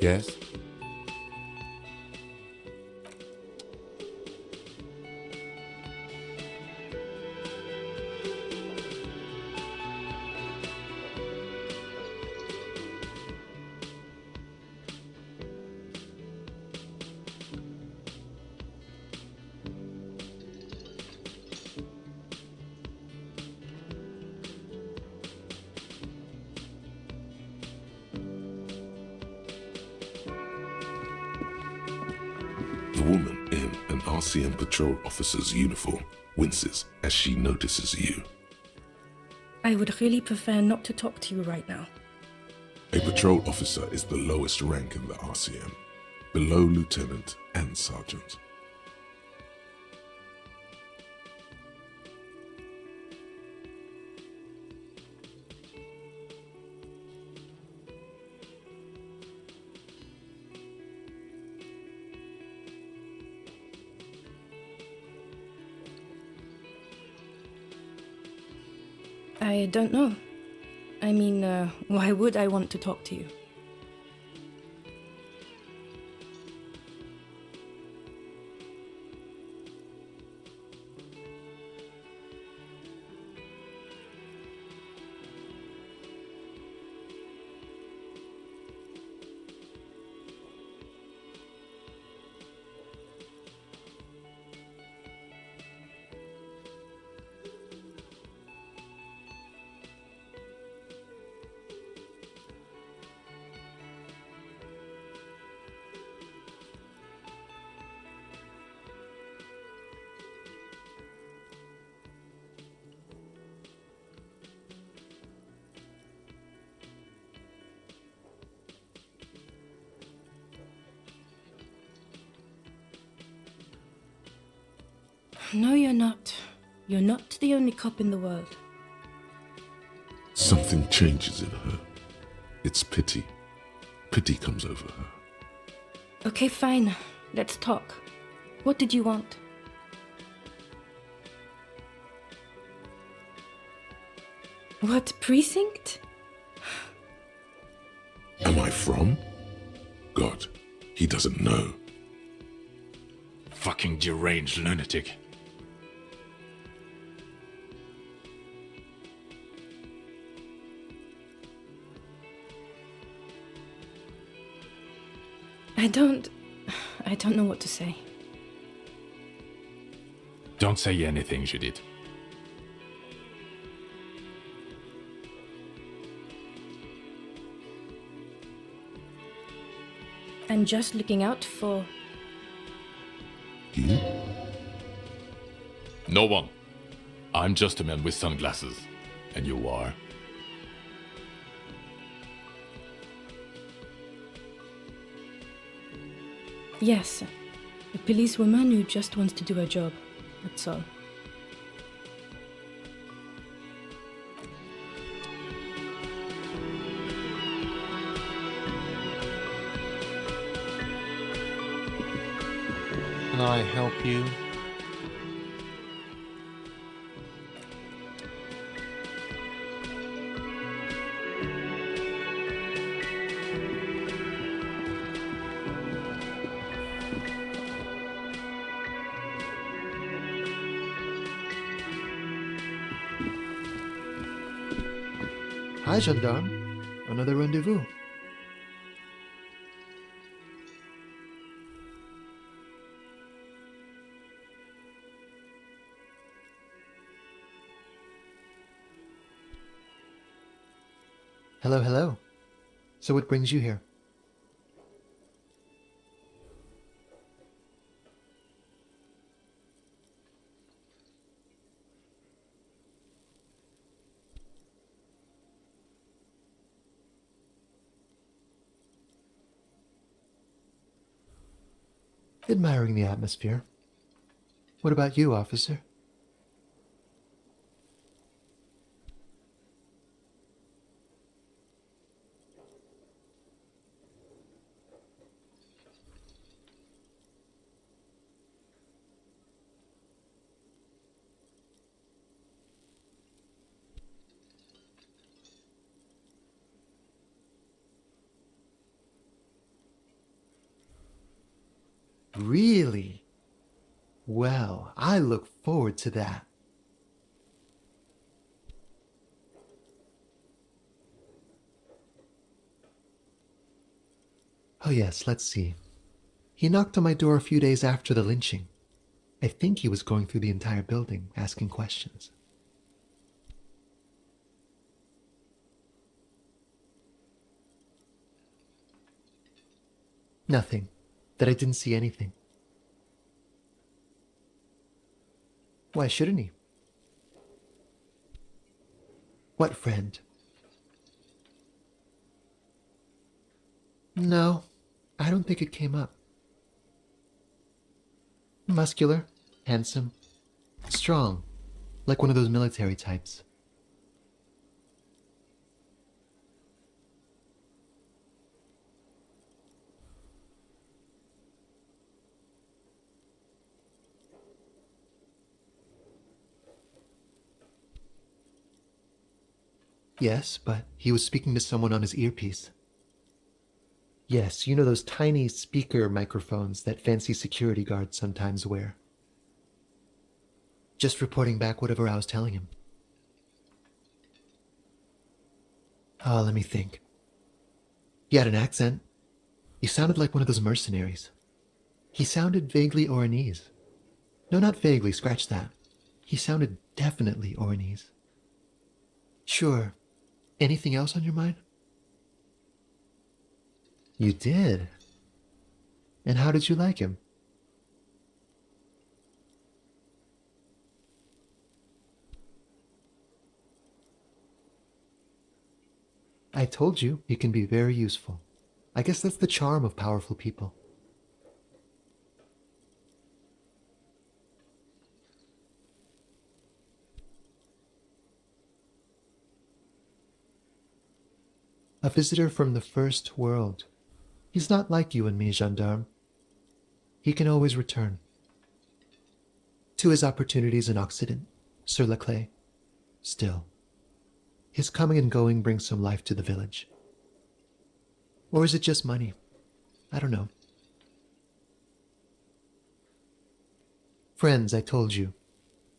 Yes? The woman in an RCM patrol officer's uniform winces as she notices you. I would really prefer not to talk to you right now. A patrol officer is the lowest rank in the RCM, below lieutenant and sergeant. I don't know. I mean, why would I want to talk to you? No, you're not. You're not the only cop in the world. Something changes in her. It's pity. Pity comes over her. Okay, fine. Let's talk. What did you want? What precinct? Am I from? God, he doesn't know. Fucking deranged lunatic. I don't know what to say. Don't say anything, Judith. I'm just looking out for... You? No one. I'm just a man with sunglasses. And you are? Yes, a policewoman who just wants to do her job. That's all. Can I help you? Hi, gendarme. Another rendezvous. Hello, hello. So what brings you here? Admiring the atmosphere. What about you, officer? Really? Well, I look forward to that. Oh yes, let's see. He knocked on my door a few days after the lynching. I think he was going through the entire building, asking questions. Nothing. That I didn't see anything. Why shouldn't he? What friend? No, I don't think it came up. Muscular, handsome, strong, like one of those military types. Yes, but he was speaking to someone on his earpiece. Yes, you know those tiny speaker microphones that fancy security guards sometimes wear. Just reporting back whatever I was telling him. Oh, let me think. He had an accent. He sounded like one of those mercenaries. He sounded vaguely Oranese. No, not vaguely, scratch that. He sounded definitely Oranese. Sure. Anything else on your mind? You did? And how did you like him? I told you, he can be very useful. I guess that's the charm of powerful people. A visitor from the first world. He's not like you and me, gendarme. He can always return. To his opportunities in Occident, sur la clé. Still, his coming and going brings some life to the village. Or is it just money? I don't know. Friends, I told you.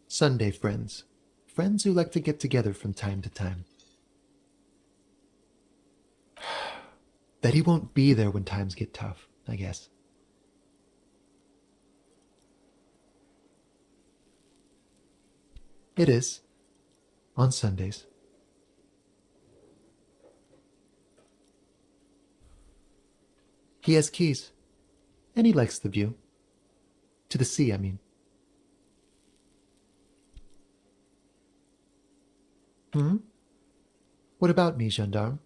Sunday friends. Friends who like to get together from time to time. That he won't be there when times get tough, I guess. It is. On Sundays. He has keys. And he likes the view. To the sea, I mean. Hmm? What about me, gendarme?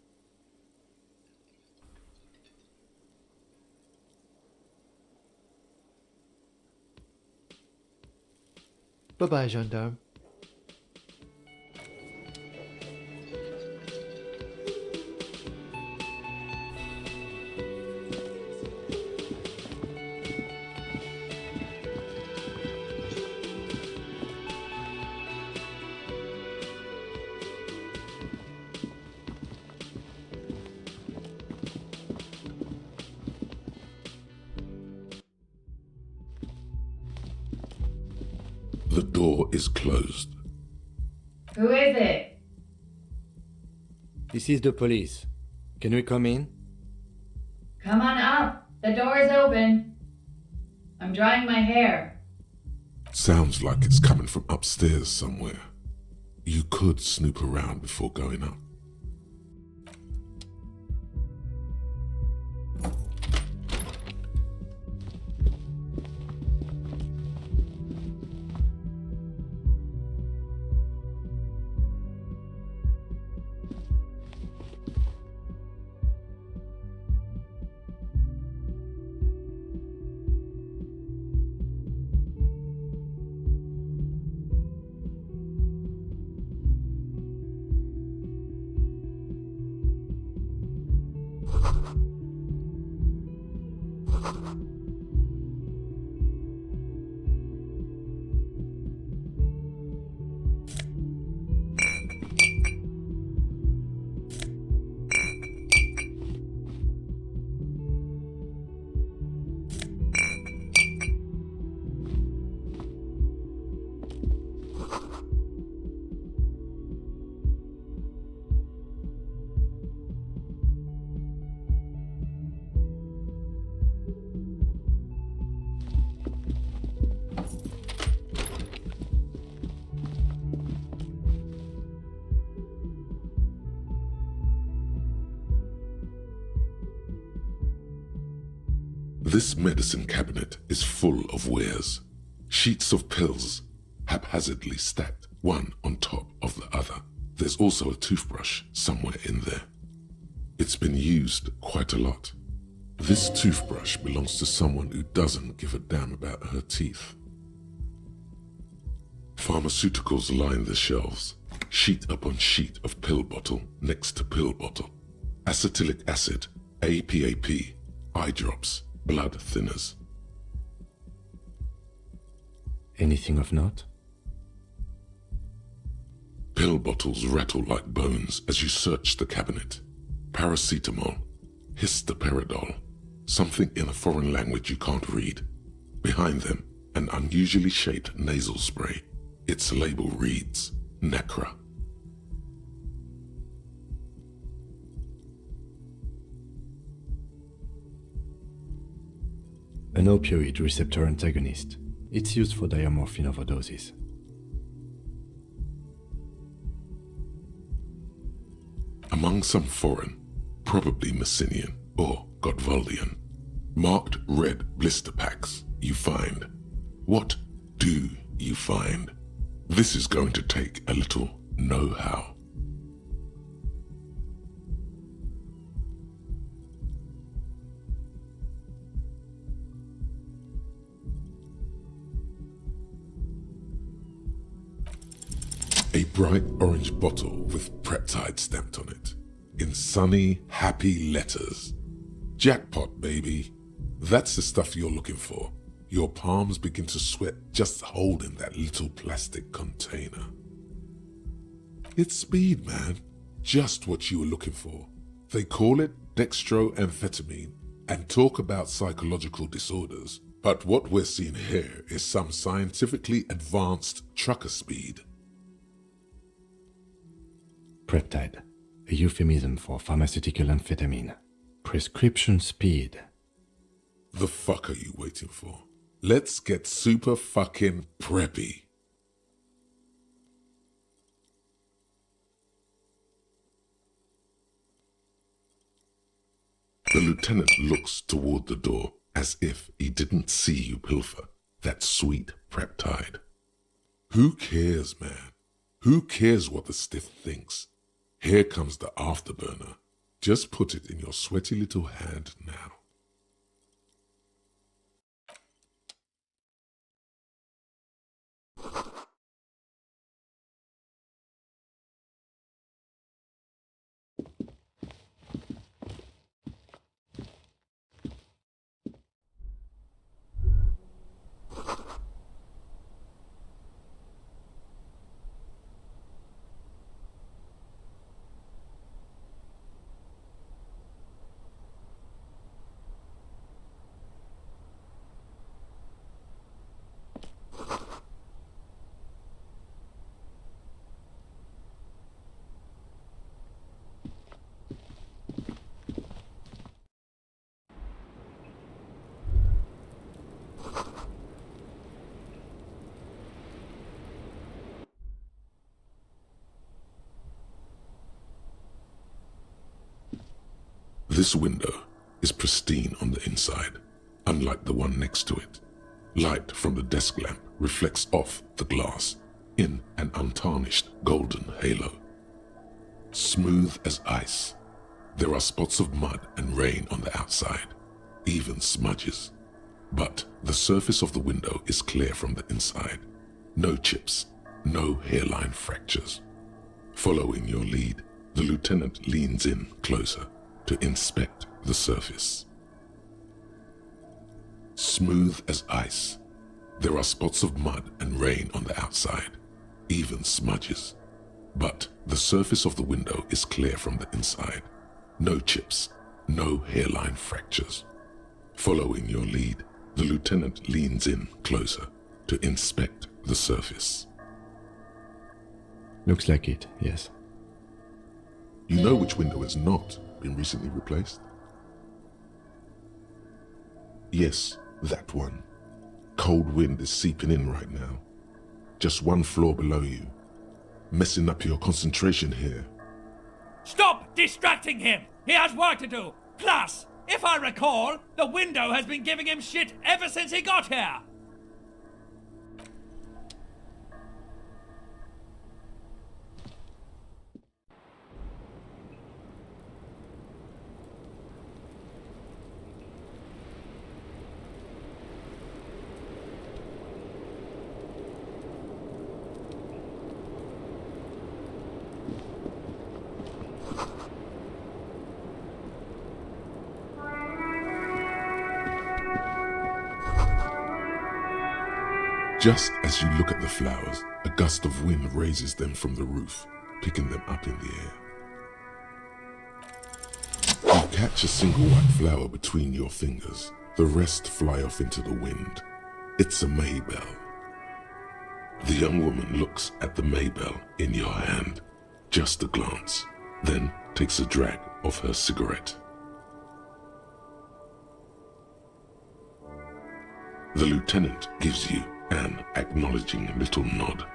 Bye-bye, gendarme. The door is closed. Who is it? This is the police. Can we come in? Come on up. The door is open. I'm drying my hair. Sounds like it's coming from upstairs somewhere. You could snoop around before going up. This medicine cabinet is full of wares. Sheets of pills, haphazardly stacked one on top of the other. There's also a toothbrush somewhere in there. It's been used quite a lot. This toothbrush belongs to someone who doesn't give a damn about her teeth. Pharmaceuticals line the shelves, sheet upon sheet of pill bottle next to pill bottle. Acetylic acid, APAP, eye drops, blood thinners. Anything of note? Pill bottles rattle like bones as you search the cabinet. Paracetamol, histoperidol, something in a foreign language you can't read. Behind them, an unusually shaped nasal spray. Its label reads, Nacra. An opioid receptor antagonist. It's used for diamorphine overdoses. Among some foreign, probably Messinian or Godvaldian, marked red blister packs you find. What do you find? This is going to take a little know-how. A bright orange bottle with Preptide stamped on it, in sunny, happy letters. Jackpot, baby. That's the stuff you're looking for. Your palms begin to sweat just holding that little plastic container. It's speed, man. Just what you were looking for. They call it dextroamphetamine and talk about psychological disorders. But what we're seeing here is some scientifically advanced trucker speed. Preptide, a euphemism for pharmaceutical amphetamine. Prescription speed. The fuck are you waiting for? Let's get super fucking preppy. The lieutenant looks toward the door as if he didn't see you pilfer that sweet Preptide. Who cares, man? Who cares what the stiff thinks? Here comes the afterburner. Just put it in your sweaty little hand now. This window is pristine on the inside, unlike the one next to it. Light from the desk lamp reflects off the glass in an untarnished golden halo. Smooth as ice. There are spots of mud and rain on the outside, even smudges. But the surface of the window is clear from the inside. No chips, no hairline fractures. Following your lead, the lieutenant leans in closer to inspect the surface. Smooth as ice. There are spots of mud and rain on the outside, even smudges. But the surface of the window is clear from the inside. No chips, no hairline fractures. Following your lead, the lieutenant leans in closer to inspect the surface. Looks like it, yes. You know which window has not been recently replaced? Yes, that one. Cold wind is seeping in right now. Just one floor below you. Messing up your concentration here. Stop distracting him! He has work to do! Class! If I recall, the window has been giving him shit ever since he got here! Just as you look at the flowers, a gust of wind raises them from the roof, picking them up in the air. You catch a single white flower between your fingers. The rest fly off into the wind. It's a Maybell. The young woman looks at the Maybell in your hand, just a glance, then takes a drag of her cigarette. The lieutenant gives you an acknowledging little nod.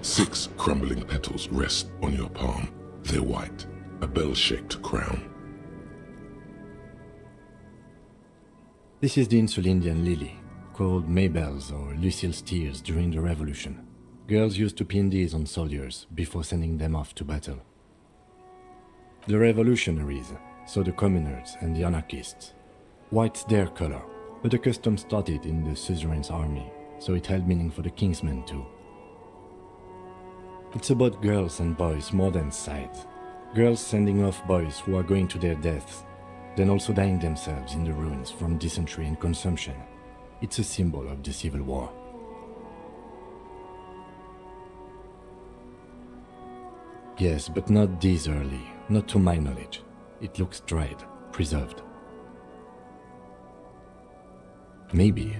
Six crumbling petals rest on your palm. They're white, a bell-shaped crown. This is the Insulindian lily, called Maybells or Lucille's tears during the Revolution. Girls used to pin these on soldiers before sending them off to battle. The revolutionaries saw the communards and the anarchists. White's their color, but the custom started in the suzerain's army, so it held meaning for the king's men too. It's about girls and boys more than sides. Girls sending off boys who are going to their deaths, then also dying themselves in the ruins from dysentery and consumption. It's a symbol of the Civil War. Yes, but not this early, not to my knowledge. It looks dried, preserved. Maybe,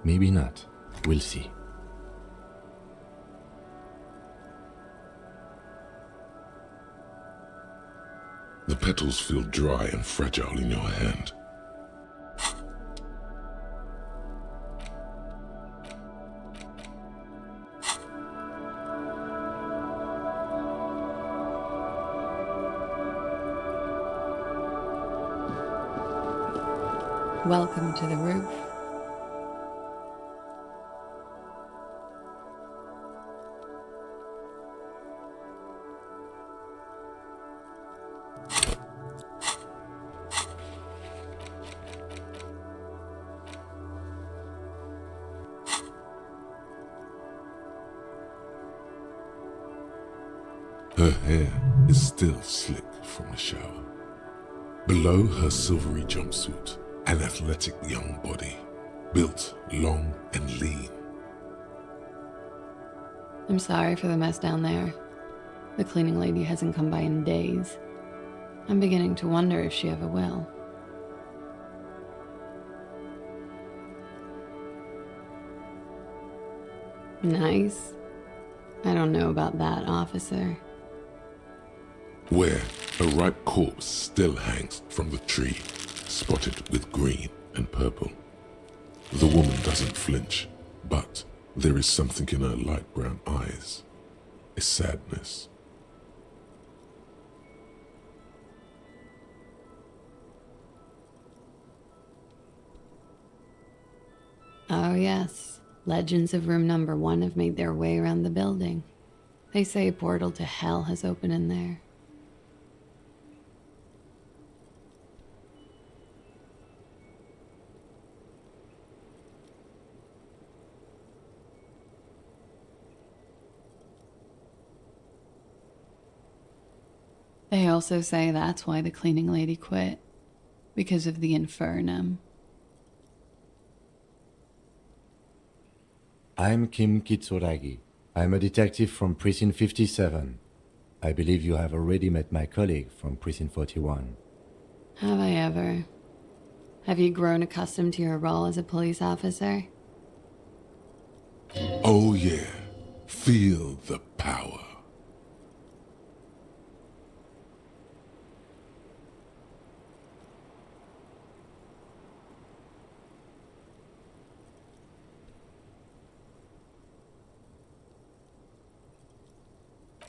maybe not. We'll see. The petals feel dry and fragile in your hand. Welcome to the roof. Her hair is still slick from the shower. Below her silvery jumpsuit, an athletic young body, built long and lean. I'm sorry for the mess down there. The cleaning lady hasn't come by in days. I'm beginning to wonder if she ever will. Nice. I don't know about that, officer. Where a ripe corpse still hangs from the tree, spotted with green and purple. The woman doesn't flinch, but there is something in her light brown eyes, a sadness. Oh, yes. Legends of room number 1 have made their way around the building. They say a portal to hell has opened in there. They also say that's why the cleaning lady quit. Because of the infernum. I'm Kim Kitsuragi. I'm a detective from Precinct 57. I believe you have already met my colleague from Precinct 41. Have I ever? Have you grown accustomed to your role as a police officer? Oh yeah, feel the power.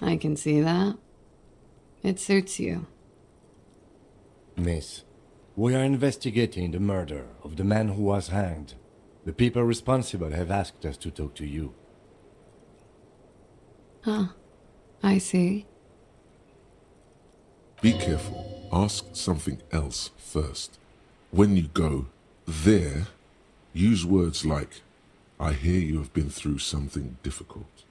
I can see that. It suits you. Miss, we are investigating the murder of the man who was hanged. The people responsible have asked us to talk to you. Huh. I see. Be careful. Ask something else first. When you go there, use words like, I hear you have been through something difficult.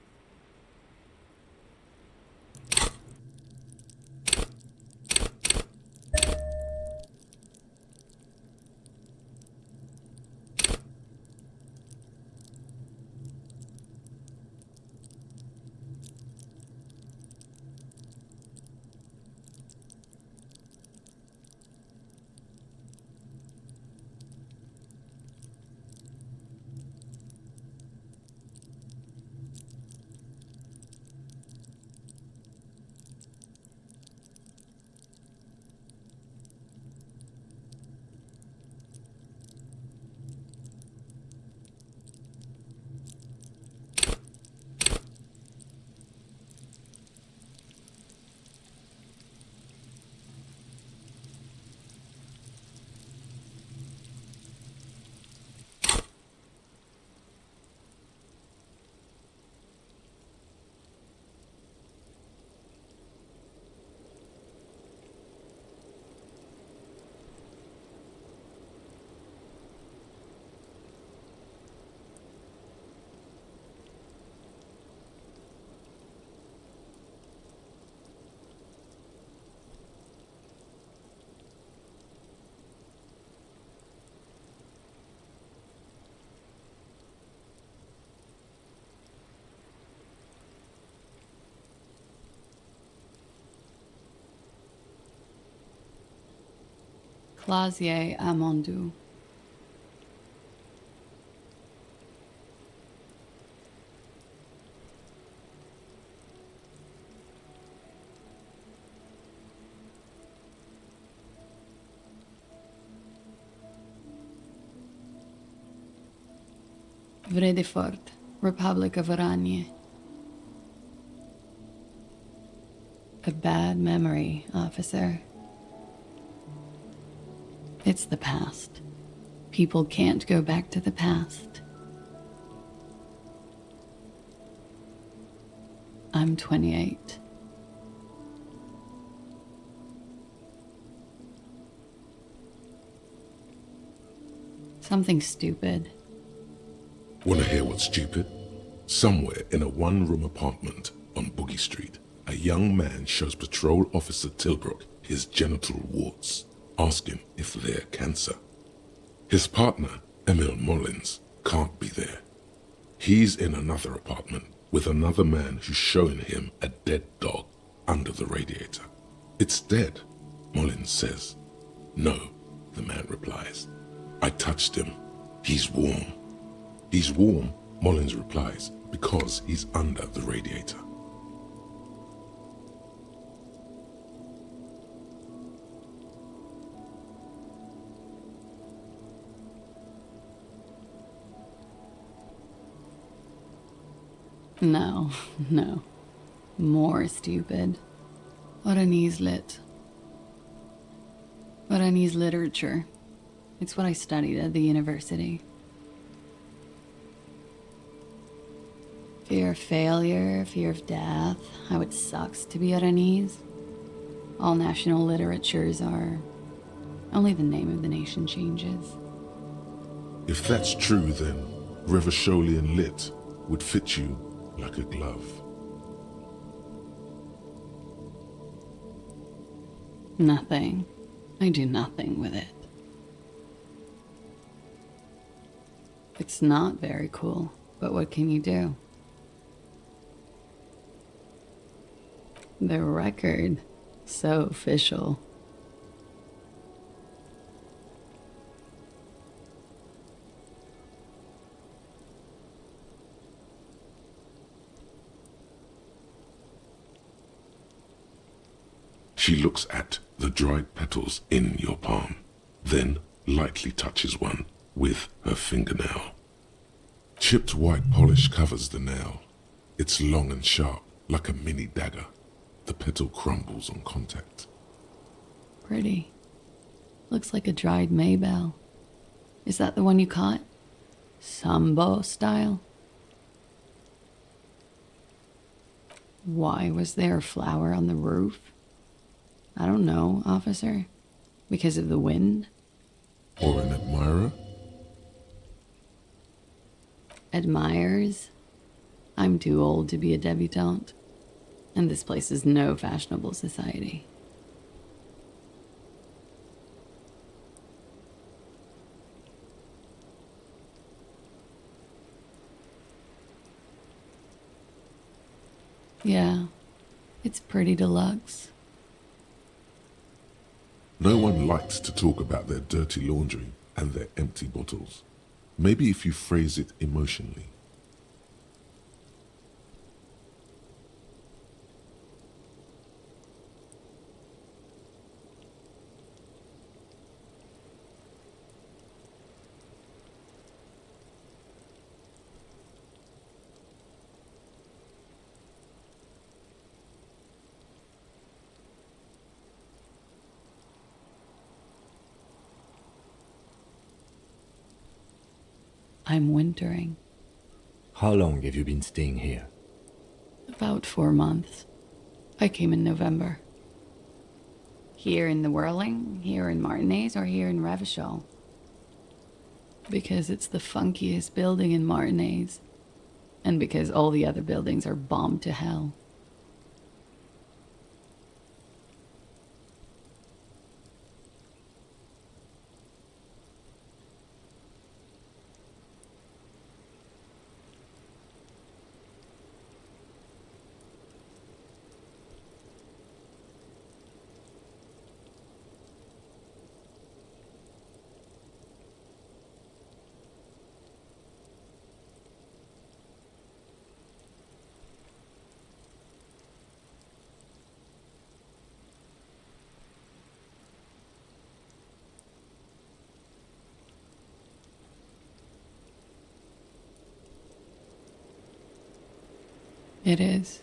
Clausier Amandou. Vredefort, Republic of Oranje. A bad memory, officer. It's the past. People can't go back to the past. I'm 28. Something stupid. Wanna hear what's stupid? Somewhere in a one-room apartment on Boogie Street, a young man shows Patrol Officer Tilbrook his genital warts, asking if they're cancer. His partner, Emil Mullins, can't be there. He's in another apartment with another man who's showing him a dead dog under the radiator. It's dead, Mullins says. No, the man replies. I touched him. He's warm. He's warm, Mullins replies, because he's under the radiator. No, no. More stupid. Oranese lit. Oranese literature. It's what I studied at the university. Fear of failure, fear of death, how it sucks to be Oranese. All national literatures are. Only the name of the nation changes. If that's true, then Revacholian lit would fit you like a glove. Nothing. I do nothing with it. It's not very cool, but what can you do? The record. So official. She looks at the dried petals in your palm, then lightly touches one with her fingernail. Chipped white polish covers the nail. It's long and sharp, like a mini dagger. The petal crumbles on contact. Pretty. Looks like a dried Maybell. Is that the one you caught? Sambo style? Why was there a flower on the roof? I don't know, officer. Because of the wind? Or an admirer? Admirers? I'm too old to be a debutante. And this place is no fashionable society. Yeah, it's pretty deluxe. No one likes to talk about their dirty laundry and their empty bottles. Maybe if you phrase it emotionally. I'm wintering. How long have you been staying here? About 4 months. I came in November. Here in the Whirling, here in Martinez, or here in Revachol? Because it's the funkiest building in Martinez. And because all the other buildings are bombed to hell. It is.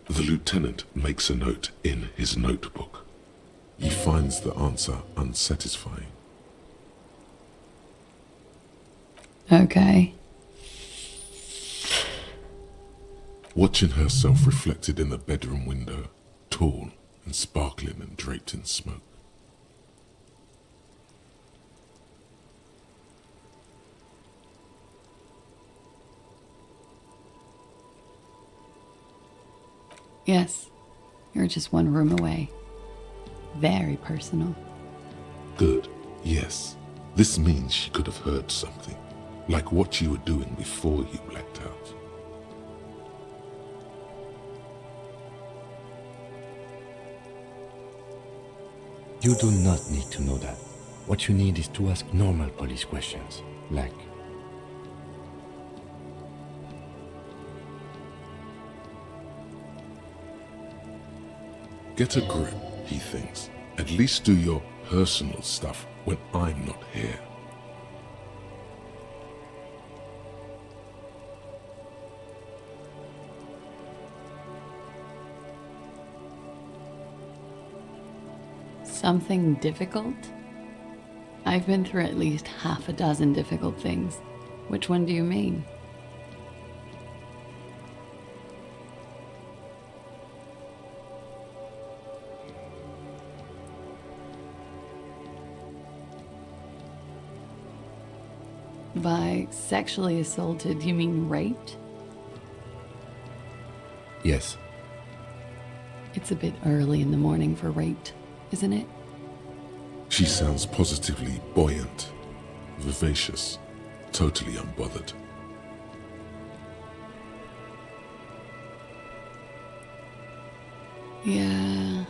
The lieutenant makes a note in his notebook. He finds the answer unsatisfying. Okay. Watching herself reflected in the bedroom window, tall and sparkling and draped in smoke. Yes. You're just one room away. Very personal. Good, yes. This means she could have heard something, like what you were doing before you blacked out. You do not need to know that. What you need is to ask normal police questions, like, Get a grip, he thinks. At least do your personal stuff when I'm not here. Something difficult? I've been through at least half a dozen difficult things. Which one do you mean? By sexually assaulted, you mean raped? Yes. It's a bit early in the morning for raped, isn't it? She sounds positively buoyant, vivacious, totally unbothered. Yeah,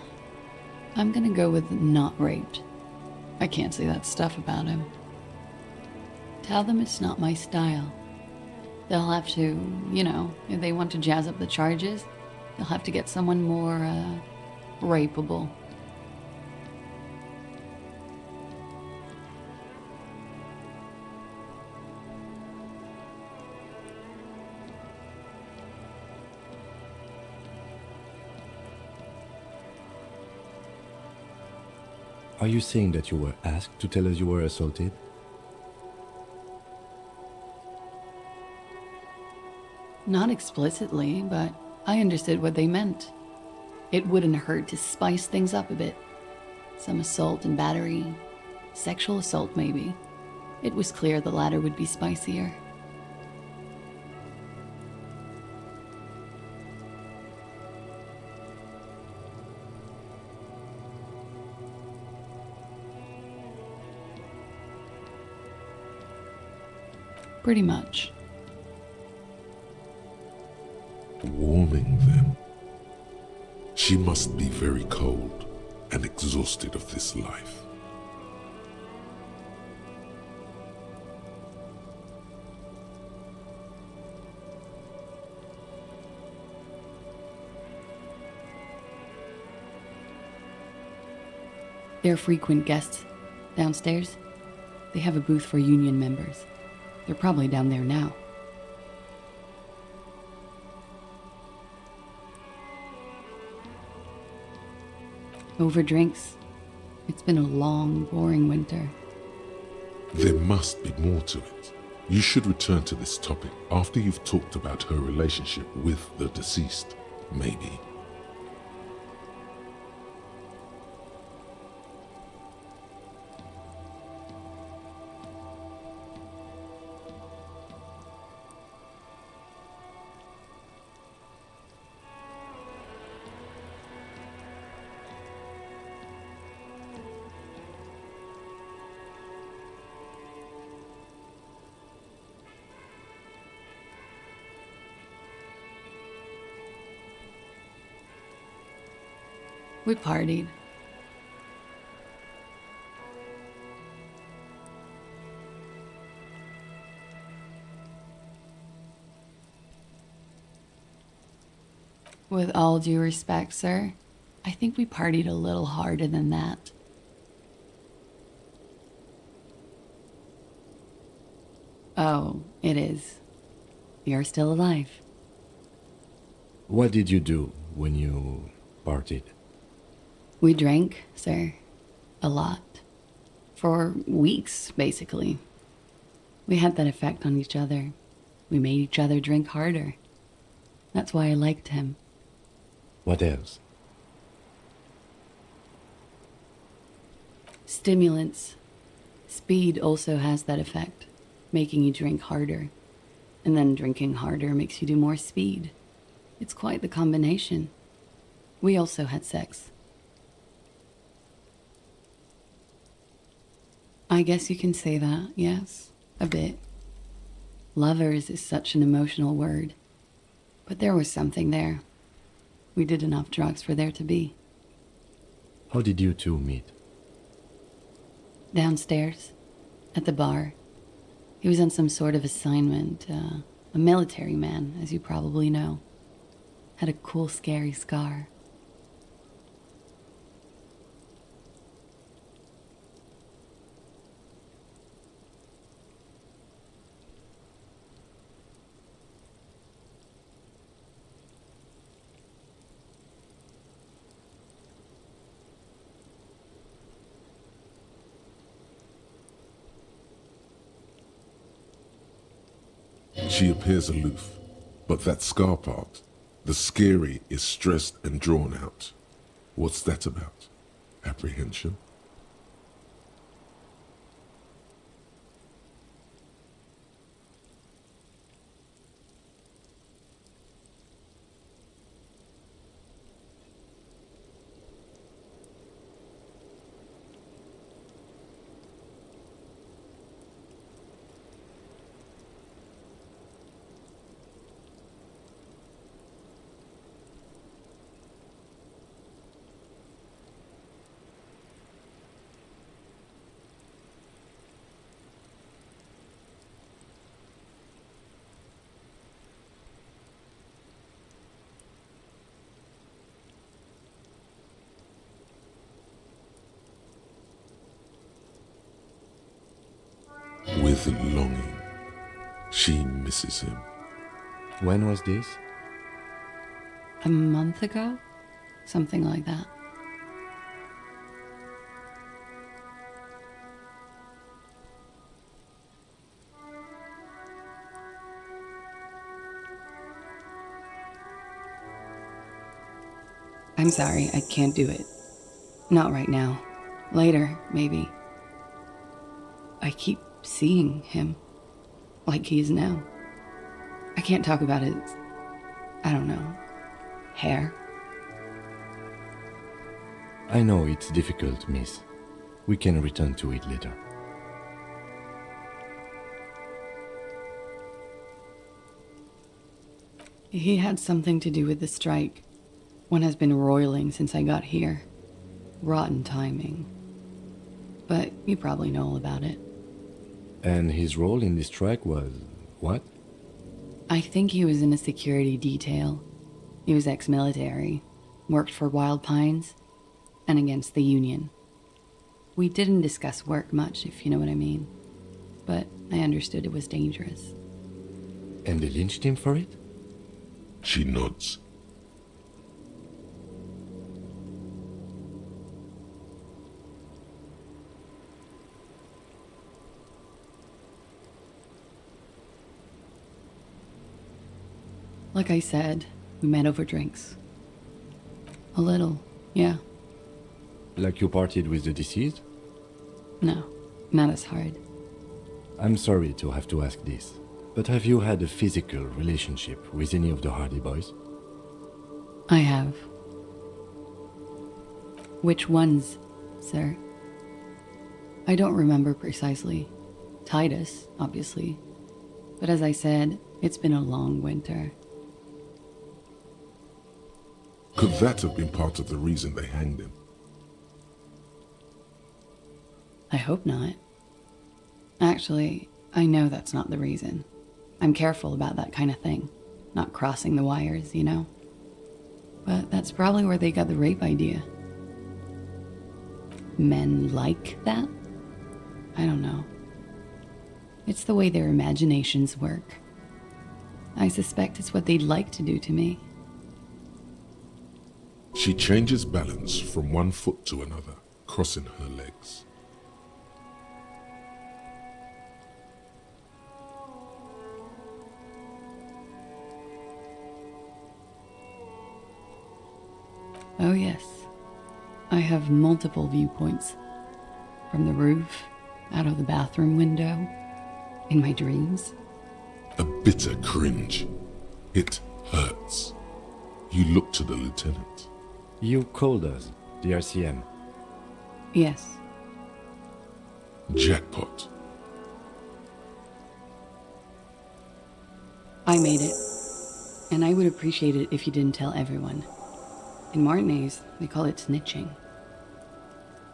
I'm gonna go with not raped. I can't say that stuff about him. Tell them it's not my style. They'll have to, if they want to jazz up the charges, they'll have to get someone more, rapeable. Are you saying that you were asked to tell us you were assaulted? Not explicitly, but I understood what they meant. It wouldn't hurt to spice things up a bit. Some assault and battery, sexual assault maybe. It was clear the latter would be spicier. Pretty much. Warming them. She must be very cold and exhausted of this life. They're frequent guests downstairs. They have a booth for union members. They're probably down there now. Over drinks. It's been a long, boring winter. There must be more to it. You should return to this topic after you've talked about her relationship with the deceased, maybe. We partied. With all due respect, sir, I think we partied a little harder than that. Oh, it is. You're still alive. What did you do when you partied? We drank, sir. A lot. For weeks, basically. We had that effect on each other. We made each other drink harder. That's why I liked him. What else? Stimulants. Speed also has that effect, making you drink harder. And then drinking harder makes you do more speed. It's quite the combination. We also had sex. I guess you can say that, yes, a bit. Lovers is such an emotional word. But there was something there. We did enough drugs for there to be. How did you two meet? Downstairs, at the bar. He was on some sort of assignment, a military man, as you probably know. Had a cool, scary scar. She appears aloof, but that scar part, the scary, is stressed and drawn out. What's that about? Apprehension? With longing, she misses him. When was this? A month ago? Something like that. I'm sorry, I can't do it. Not right now. Later, maybe. I keep seeing him, like he is now. I can't talk about his, I don't know, hair. I know it's difficult, miss. We can return to it later. He had something to do with the strike. One has been roiling since I got here. Rotten timing. But you probably know all about it. And his role in this strike was what? I think he was in a security detail. He was ex-military, worked for Wild Pines, and against the Union. We didn't discuss work much, if you know what I mean. But I understood it was dangerous. And they lynched him for it? She nods. Like I said, we met over drinks. A little, yeah. Like you partied with the deceased? No, not as hard. I'm sorry to have to ask this, but have you had a physical relationship with any of the Hardy Boys? I have. Which ones, sir? I don't remember precisely. Titus, obviously. But as I said, it's been a long winter. Could that have been part of the reason they hanged him? I hope not. Actually, I know that's not the reason. I'm careful about that kind of thing. Not crossing the wires, you know? But that's probably where they got the rape idea. Men like that? I don't know. It's the way their imaginations work. I suspect it's what they'd like to do to me. She changes balance from one foot to another, crossing her legs. Oh yes, I have multiple viewpoints. From the roof, out of the bathroom window, in my dreams. A bitter cringe. It hurts. You look to the lieutenant. You called us, the RCM. Yes, Jackpot. I made it. And I would appreciate it if you didn't tell everyone. In Martinez, they call it snitching.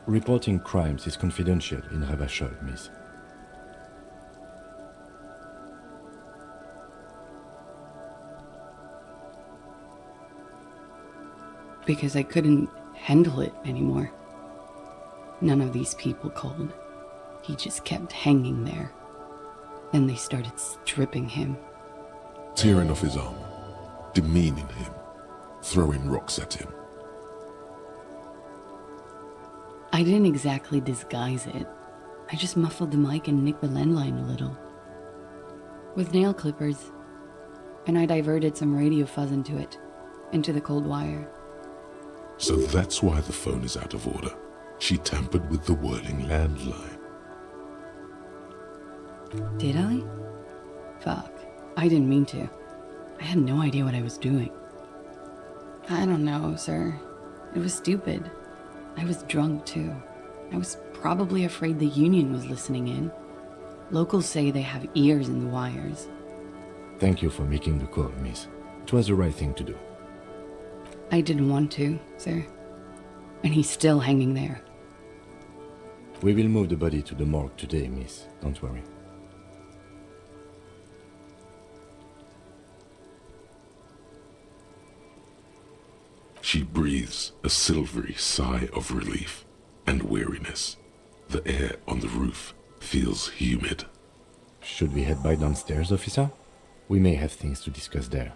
Reporting crimes is confidential in Ravachol, miss. Because I couldn't handle it anymore. None of these people called. He just kept hanging there. Then they started stripping him. Tearing off his armor, demeaning him, throwing rocks at him. I didn't exactly disguise it. I just muffled the mic and nicked the landline a little. with nail clippers. And I diverted some radio fuzz into it, into the cold wire. So that's why the phone is out of order. She tampered with the whirling landline. Did I? Fuck. I didn't mean to. I had no idea what I was doing. I don't know, sir. It was stupid. I was drunk, too. I was probably afraid the Union was listening in. Locals say they have ears in the wires. Thank you for making the call, miss. It was the right thing to do. I didn't want to, sir. And he's still hanging there. We will move the body to the morgue today, miss. Don't worry. She breathes a silvery sigh of relief and weariness. The air on the roof feels humid. Should we head by downstairs, officer? We may have things to discuss there.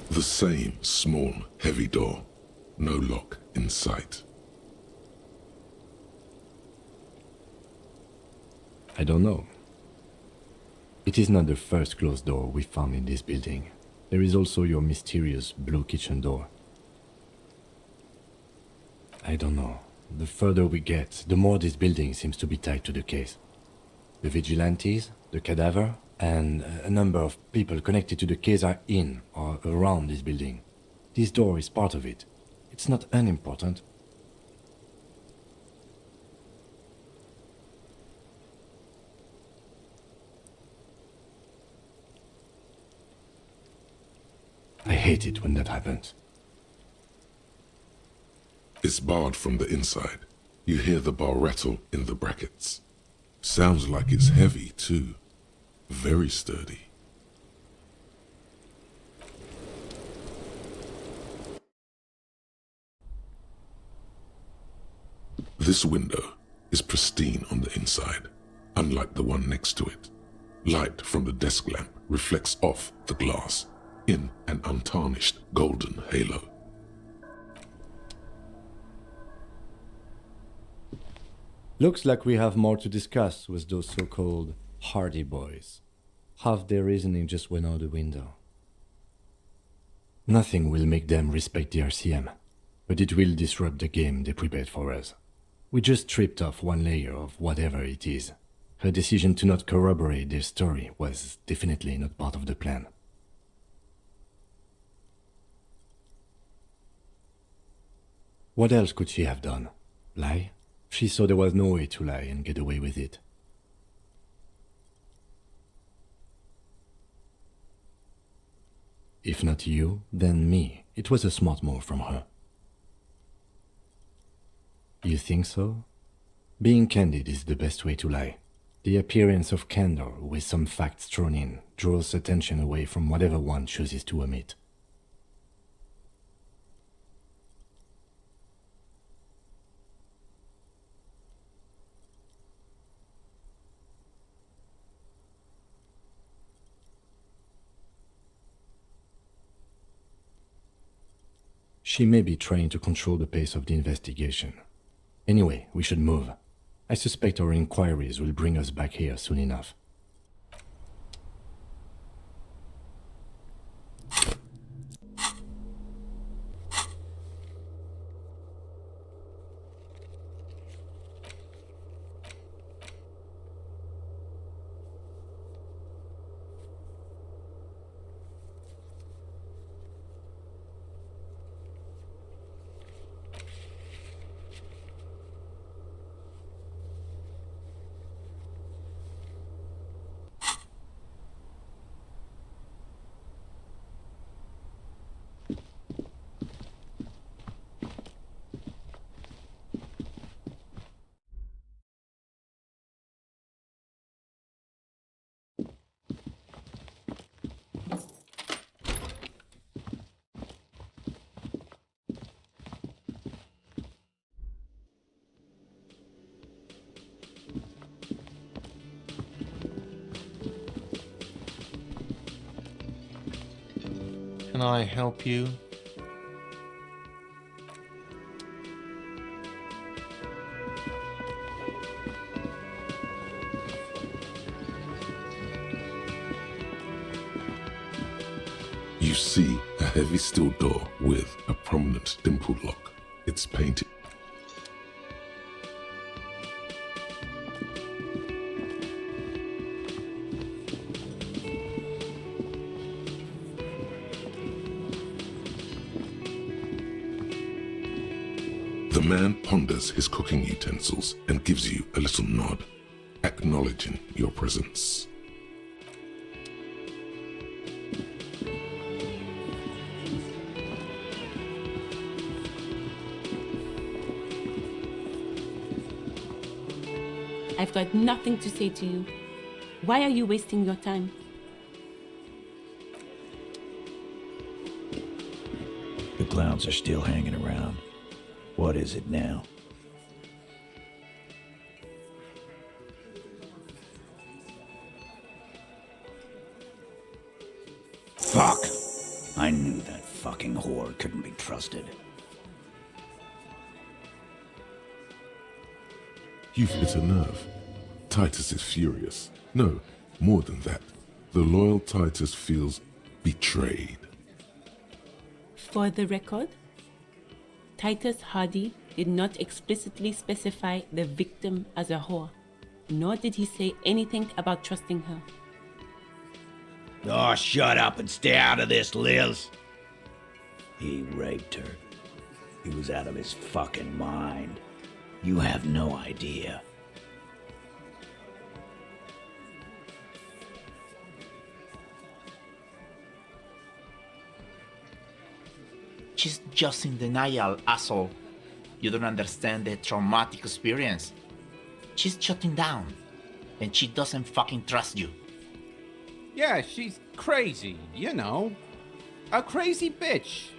The same small, heavy door. No lock in sight. I don't know. It is not the first closed door we found in this building. There is also your mysterious blue kitchen door. I don't know. The further we get, the more this building seems to be tied to the case. The vigilantes, the cadaver, and a number of people connected to the case are in or around this building. This door is part of it. It's not unimportant. I hate it when that happens. It's barred from the inside. You hear the bar rattle in the brackets. Sounds like it's heavy, too. Very sturdy. This window is pristine on the inside, unlike the one next to it. Light from the desk lamp reflects off the glass in an untarnished golden halo. Looks like we have more to discuss with those so-called Hardy Boys. Half their reasoning just went out the window. Nothing will make them respect the RCM, but it will disrupt the game they prepared for us. We just stripped off one layer of whatever it is. Her decision to not corroborate their story was definitely not part of the plan. What else could she have done? Lie? She saw there was no way to lie and get away with it. If not you, then me. It was a smart move from her. You think so? Being candid is the best way to lie. The appearance of candor with some facts thrown in draws attention away from whatever one chooses to omit. She may be trying to control the pace of the investigation. Anyway, we should move. I suspect our inquiries will bring us back here soon enough. I help you? You see a heavy steel door with a prominent dimple lock. It's painted. The man ponders his cooking utensils and gives you a little nod, acknowledging your presence. I've got nothing to say to you. Why are you wasting your time? The clowns are still hanging around. What is it now? Fuck! I knew that fucking whore couldn't be trusted. You've hit a nerve. Titus is furious. No, more than that. The loyal Titus feels betrayed. For the record, Titus Hardy did not explicitly specify the victim as a whore, nor did he say anything about trusting her. Oh, shut up and stay out of this, Liz. He raped her. He was out of his fucking mind. You have no idea. She's just in denial, asshole. You don't understand the traumatic experience. She's shutting down, and she doesn't fucking trust you. Yeah, she's crazy, you know. A crazy bitch.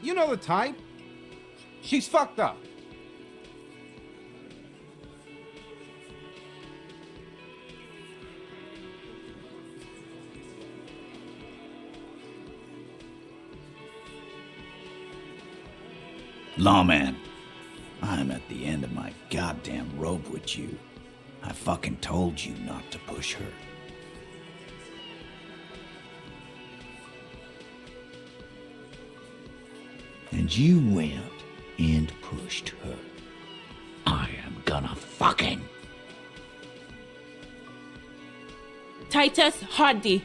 You know the type. She's fucked up. Lawman, I'm at the end of my goddamn rope with you. I fucking told you not to push her. And you went and pushed her. I am gonna fucking... Titus Hardy!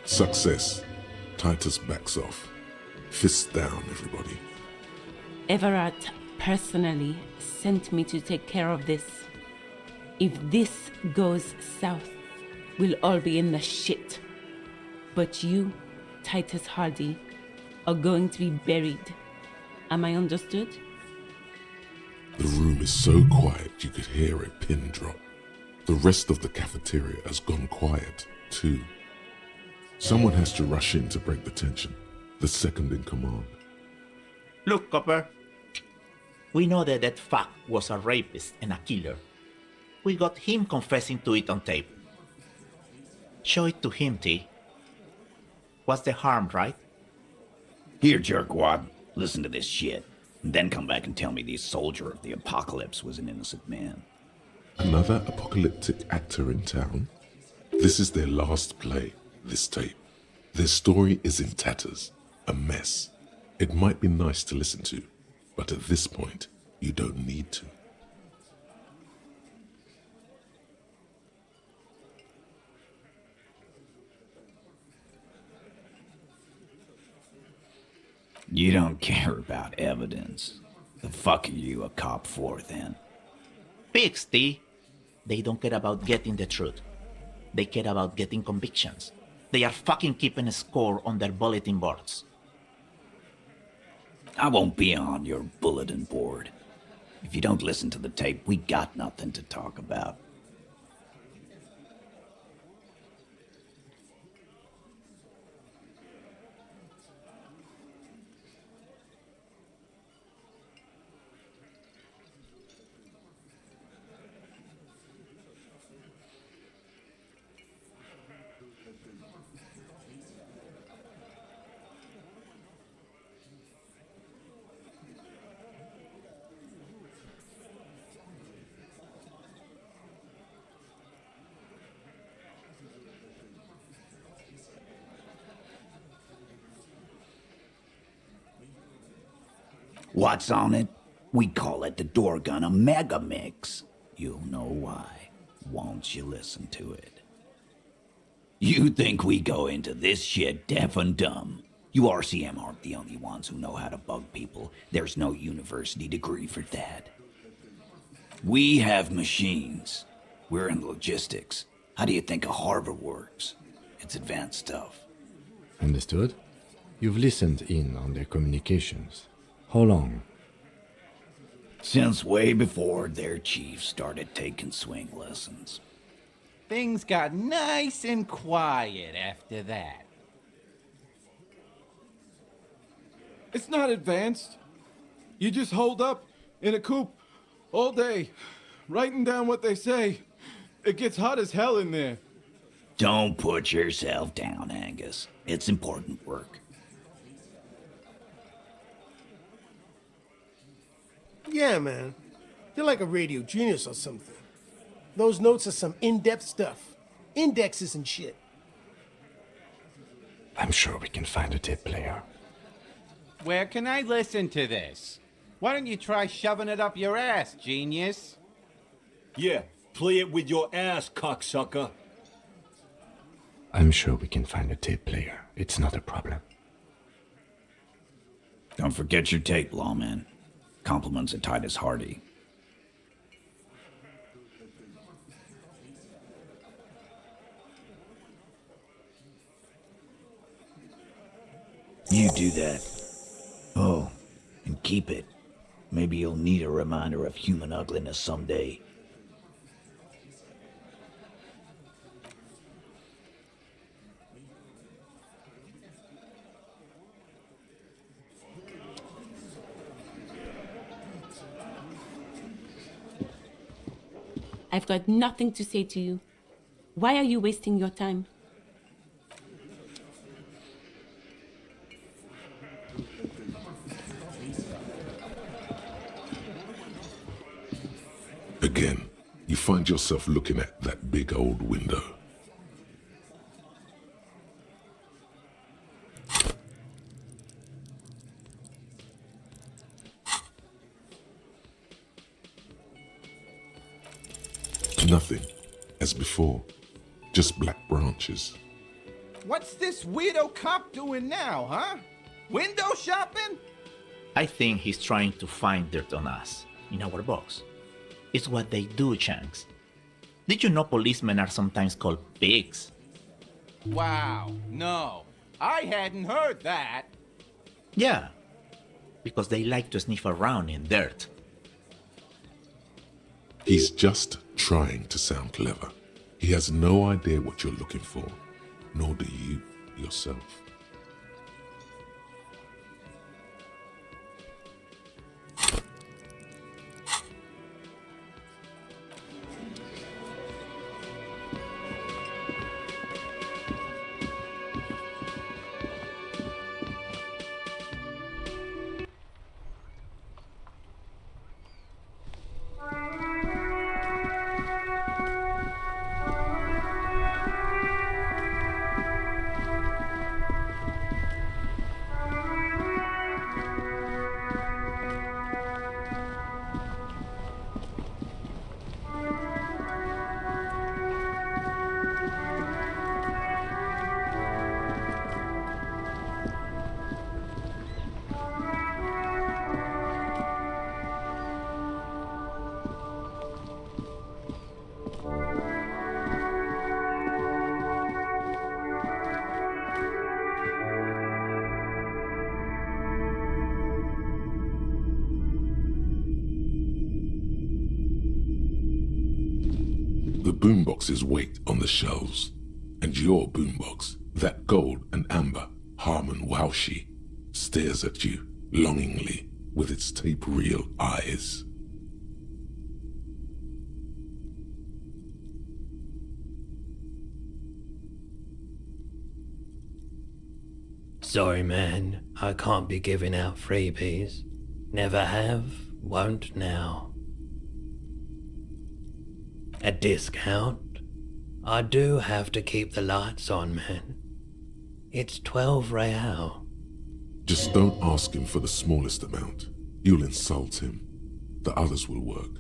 Success. Titus backs off. Fists down, everybody. Everett personally sent me to take care of this. If this goes south, we'll all be in the shit. But you, Titus Hardy, are going to be buried. Am I understood? The room is so quiet you could hear a pin drop. The rest of the cafeteria has gone quiet, too. Someone has to rush in to break the tension. The second in command. Look, Copper. We know that that fuck was a rapist and a killer. We got him confessing to it on tape. Show it to him, T. What's the harm, right? Here, jerkwad, listen to this shit. And then come back and tell me the soldier of the apocalypse was an innocent man. Another apocalyptic actor in town? This is their last play, this tape. Their story is in tatters, a mess. It might be nice to listen to, but at this point, you don't need to. You don't care about evidence. The fuck are you a cop for, then? Pigs, T. They don't care about getting the truth. They care about getting convictions. They are fucking keeping a score on their bulletin boards. I won't be on your bulletin board. If you don't listen to the tape, we got nothing to talk about. What's on it? We call it the door gun a mega mix. You'll know why, won't you listen to it? You think we go into this shit deaf and dumb? You RCM aren't the only ones who know how to bug people. There's no university degree for that. We have machines. We're in logistics. How do you think a harbor works? It's advanced stuff. Understood? You've listened in on their communications. How long? Since way before their chief started taking swing lessons. Things got nice and quiet after that. It's not advanced. You just hold up in a coop all day, writing down what they say. It gets hot as hell in there. Don't put yourself down, Angus. It's important work. Yeah, man. You're like a radio genius or something. Those notes are some in-depth stuff. Indexes and shit. I'm sure we can find a tape player. Where can I listen to this? Why don't you try shoving it up your ass, genius? Yeah, play it with your ass, cocksucker. I'm sure we can find a tape player. It's not a problem. Don't forget your tape, lawman. Compliments of Titus Hardy. You do that. Oh, and keep it. Maybe you'll need a reminder of human ugliness someday. I've got nothing to say to you. Why are you wasting your time? Again, you find yourself looking at that big old window. Nothing, as before, just black branches. What's this weirdo cop doing now, huh? Window shopping? I think he's trying to find dirt on us, in our box. It's what they do, Shanks. Did you know policemen are sometimes called pigs? Wow, no. I hadn't heard that. Yeah, because they like to sniff around in dirt. He's just trying to sound clever. He has no idea what you're looking for, nor do you yourself. The boomboxes wait on the shelves, and your boombox, that gold and amber Harman Waushi, stares at you longingly with its tape reel eyes. Sorry, man. I can't be giving out freebies. Never have, won't now. A discount? I do have to keep the lights on, man. It's 12 real. Just don't ask him for the smallest amount. You'll insult him. The others will work.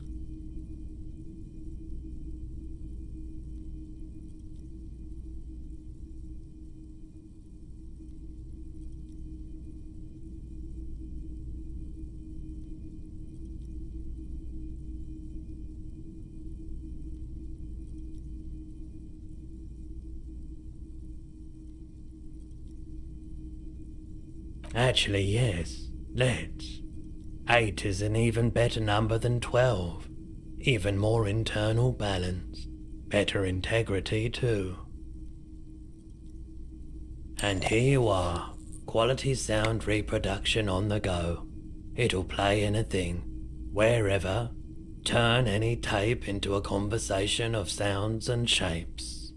Actually, yes. Let's. 8 is an even better number than 12. Even more internal balance. Better integrity, too. And here you are. Quality sound reproduction on the go. It'll play anything, wherever. Turn any tape into a conversation of sounds and shapes.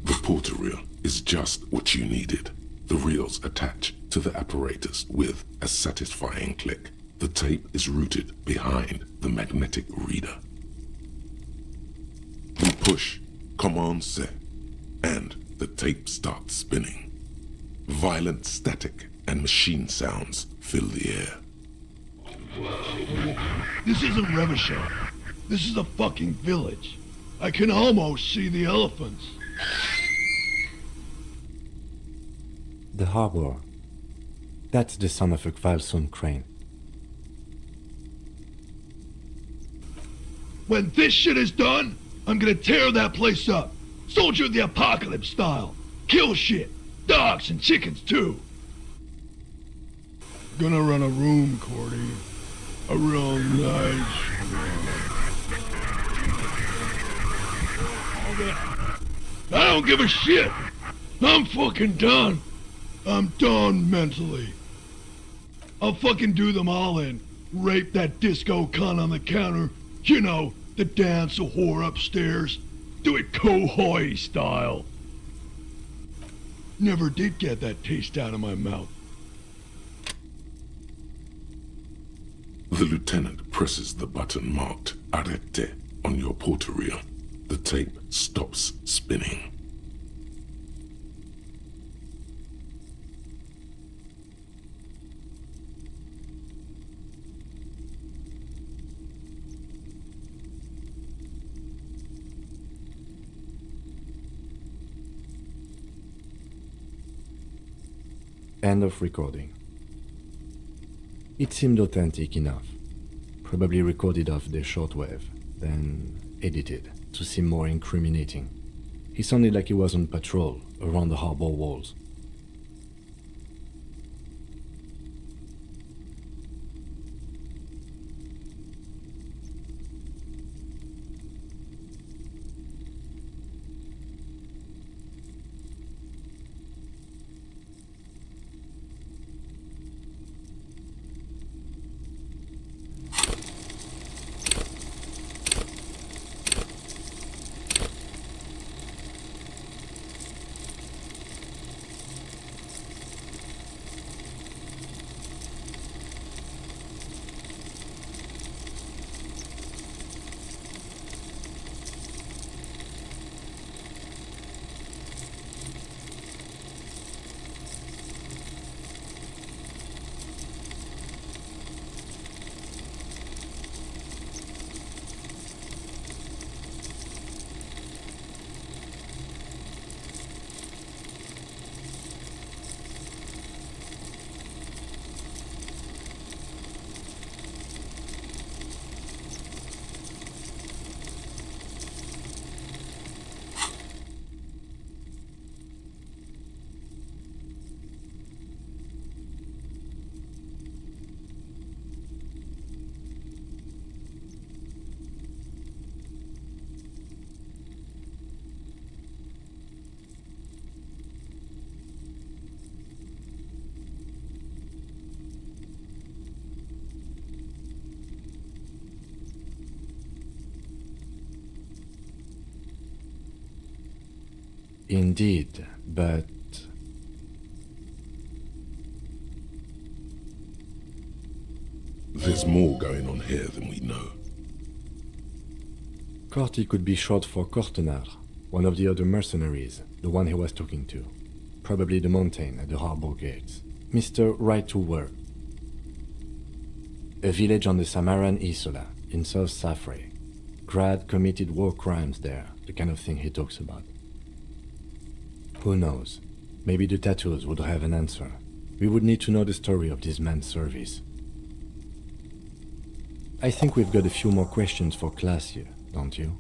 The porter reel is just what you needed. The reels attach to the apparatus with a satisfying click. The tape is routed behind the magnetic reader. You push Command C, and the tape starts spinning. Violent static and machine sounds fill the air. This isn't Revachol. This is a fucking village. I can almost see the elephants. The harbor. That's the son of a Kvalsund crane. When this shit is done, I'm gonna tear that place up. Soldier of the Apocalypse style. Kill shit. Dogs and chickens too. Gonna run a room, Cordy. A real nice room. I don't give a shit. I'm fucking done. I'm done mentally. I'll fucking do them all in. Rape that disco cunt on the counter. You know, the dance a whore upstairs. Do it Kohoi style. Never did get that taste out of my mouth. The lieutenant presses the button marked Arrête on your porter reel. The tape stops spinning. End of recording. It seemed authentic enough. Probably recorded off the shortwave, then edited to seem more incriminating. He sounded like he was on patrol around the harbor walls. Indeed, but there's more going on here than we know. Corty could be short for Cortenard, one of the other mercenaries, the one he was talking to. Probably the mountain at the harbor gates. Mr. Right to Work. A village on the Samaran Isola, in South Safre. Grad committed war crimes there, the kind of thing he talks about. Who knows? Maybe the tattoos would have an answer. We would need to know the story of this man's service. I think we've got a few more questions for class here, don't you?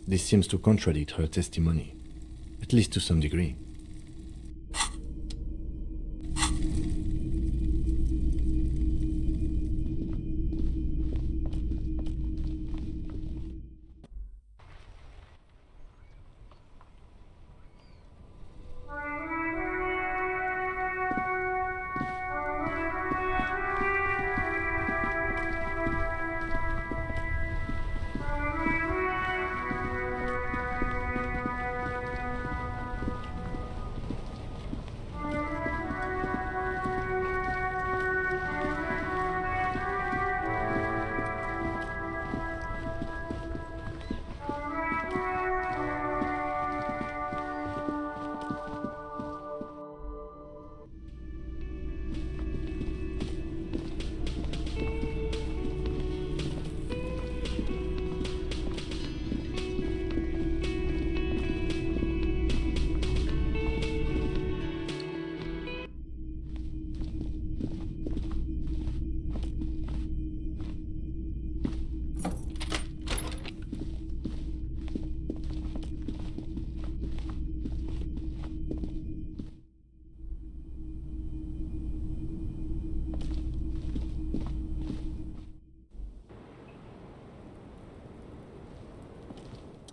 This seems to contradict her testimony, at least to some degree.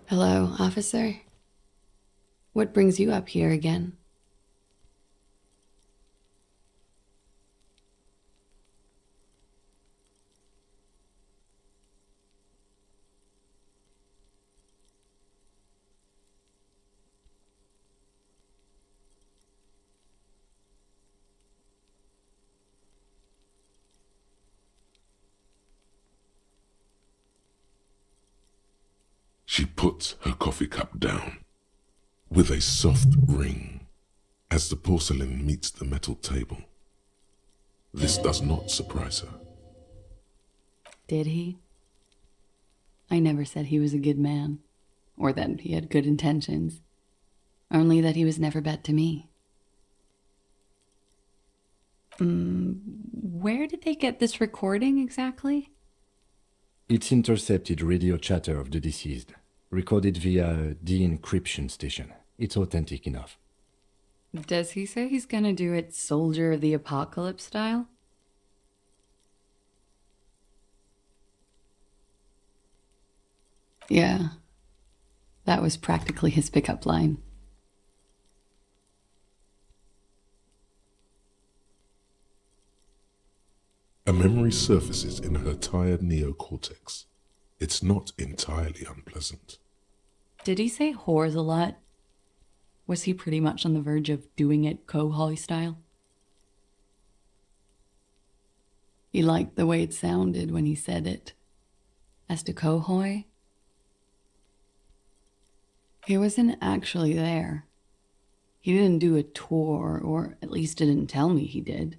Hello, officer. What brings you up here again? She puts her coffee cup down with a soft ring as the porcelain meets the metal table. This does not surprise her. Did he? I never said he was a good man, or that he had good intentions, only that he was never bad to me. Where did they get this recording exactly? It's intercepted radio chatter of the deceased, recorded via a de-encryption station. It's authentic enough. Does he say he's gonna do it Soldier of the Apocalypse style? Yeah. That was practically his pickup line. A memory surfaces in her tired neocortex. It's not entirely unpleasant. Did he say whores a lot? Was he pretty much on the verge of doing it Kohoi style? He liked the way it sounded when he said it. As to Kohoi, he wasn't actually there. He didn't do a tour, or at least didn't tell me he did.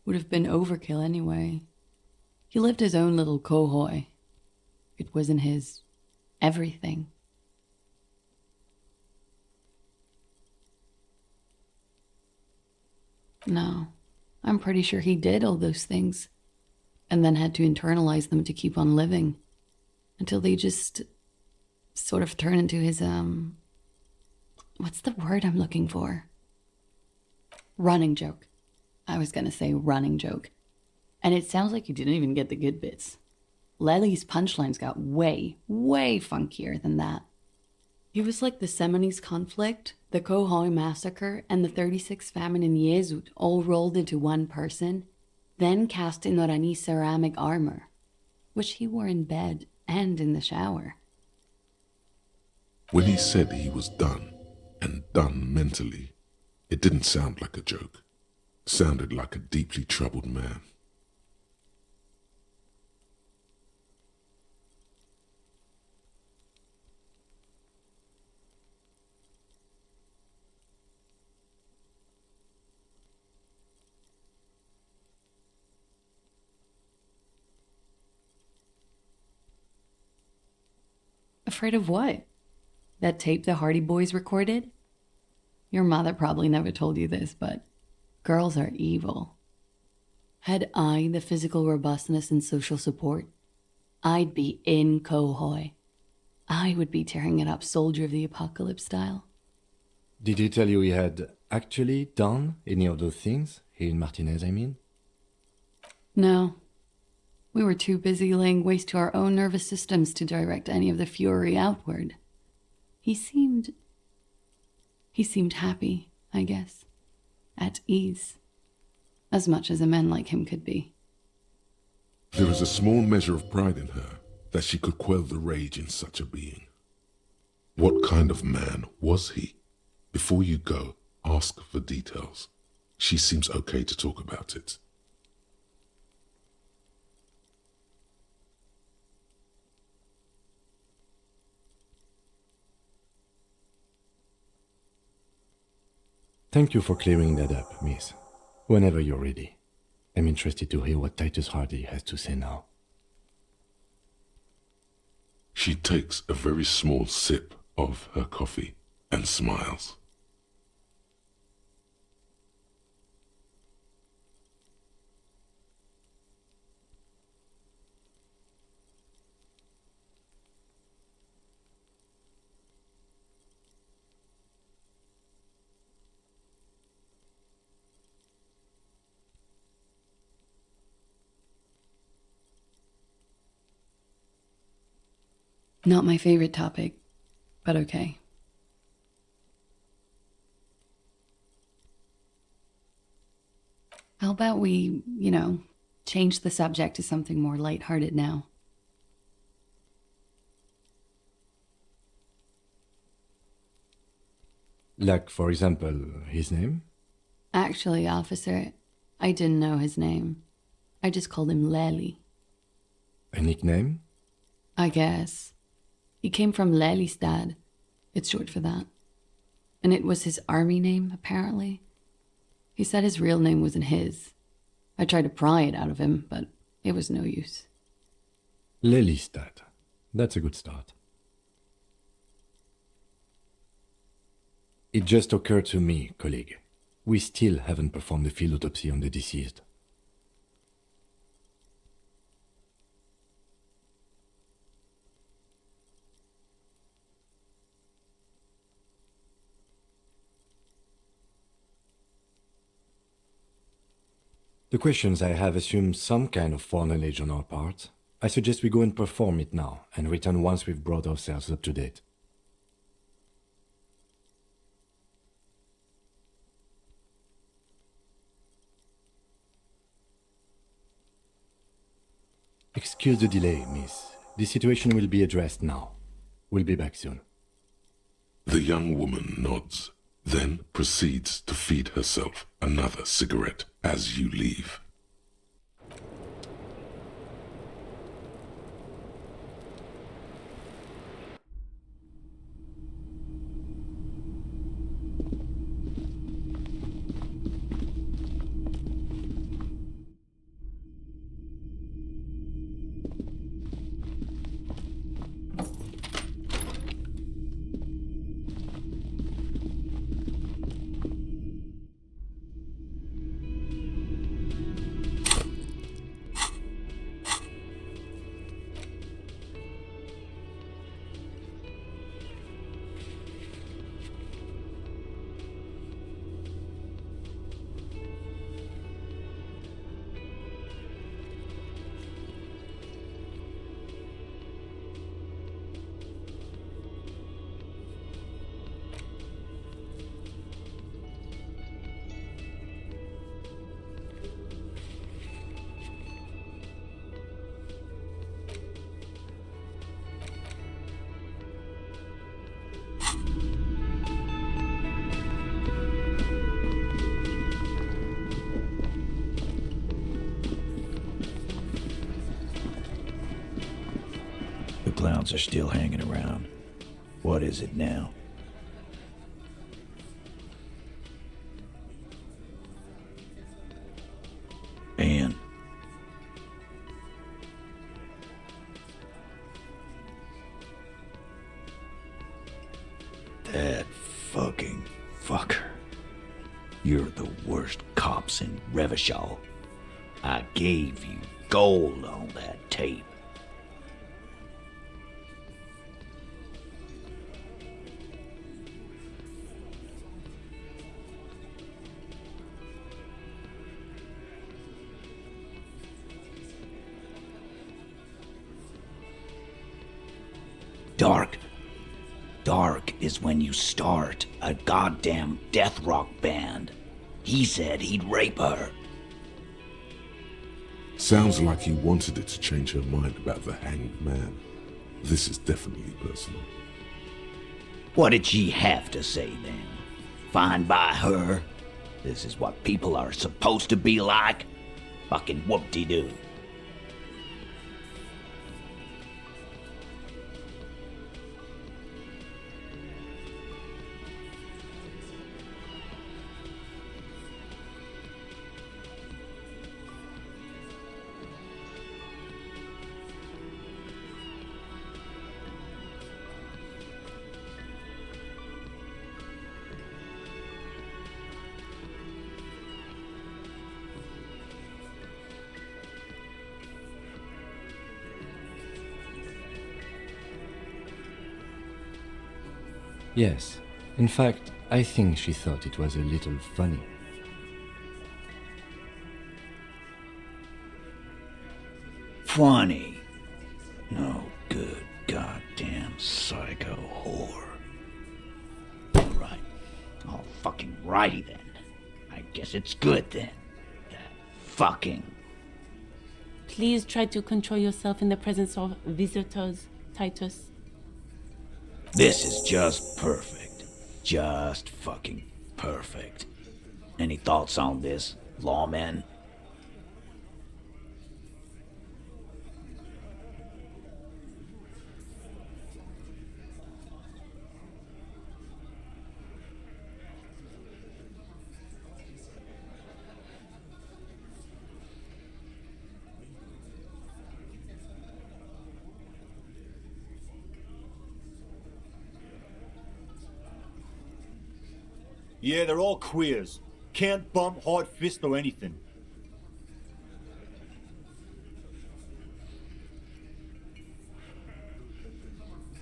Would have been overkill anyway. He lived his own little Kohoi. It wasn't his everything. No, I'm pretty sure he did all those things, and then had to internalize them to keep on living, until they just sort of turn into his, what's the word I'm looking for? Running joke. I was gonna say running joke. And it sounds like you didn't even get the good bits. Lely's punchlines got way, way funkier than that. He was like the Seminoles conflict, the Kohoi massacre, and the 36 famine in Yezut all rolled into one person, then cast in Orani ceramic armor, which he wore in bed and in the shower. When he said he was done, done mentally, it didn't sound like a joke. Sounded like a deeply troubled man. Afraid of what? That tape the Hardy Boys recorded? Your mother probably never told you this, but girls are evil. Had I the physical robustness and social support, I'd be in Kohoi. I would be tearing it up Soldier of the Apocalypse style. Did he tell you he had actually done any of those things? He and Martinez, I mean? No. We were too busy laying waste to our own nervous systems to direct any of the fury outward. He seemed happy, I guess. At ease. As much as a man like him could be. There is a small measure of pride in her that she could quell the rage in such a being. What kind of man was he? Before you go, ask for details. She seems okay to talk about it. Thank you for clearing that up, miss. Whenever you're ready. I'm interested to hear what Titus Hardy has to say now. She takes a very small sip of her coffee and smiles. Not my favorite topic, but okay. How about we, change the subject to something more lighthearted now? Like, for example, his name? Actually, officer, I didn't know his name. I just called him Lely. A nickname? I guess. He came from Lelystad. It's short for that. And it was his army name, apparently. He said his real name wasn't his. I tried to pry it out of him, but it was no use. Lelystad. That's a good start. It just occurred to me, colleague. We still haven't performed the field autopsy on the deceased. The questions I have assume some kind of foreknowledge on our part. I suggest we go and perform it now, and return once we've brought ourselves up to date. Excuse the delay, miss. The situation will be addressed now. We'll be back soon. The young woman nods, then proceeds to feed herself another cigarette as you leave. are still hanging around. What is it now? Anne. That fucking fucker. You're the worst cops in Revachol. I gave you gold on that tape. Dark is when you start a goddamn death rock band. He said he'd rape her. Sounds like he wanted it to change her mind about the hanged man. This is definitely personal. What did she have to say then? Fine by her? This is what people are supposed to be like? Fucking whoop-de-doo. Yes. In fact, I think she thought it was a little funny. Funny? No good goddamn psycho whore. Right. Oh, fucking righty then. I guess it's good then. That fucking... Please try to control yourself in the presence of visitors, Titus. This is just perfect. Just fucking perfect. Any thoughts on this, lawman? Yeah, they're all queers. Can't bump, hard fist, or anything.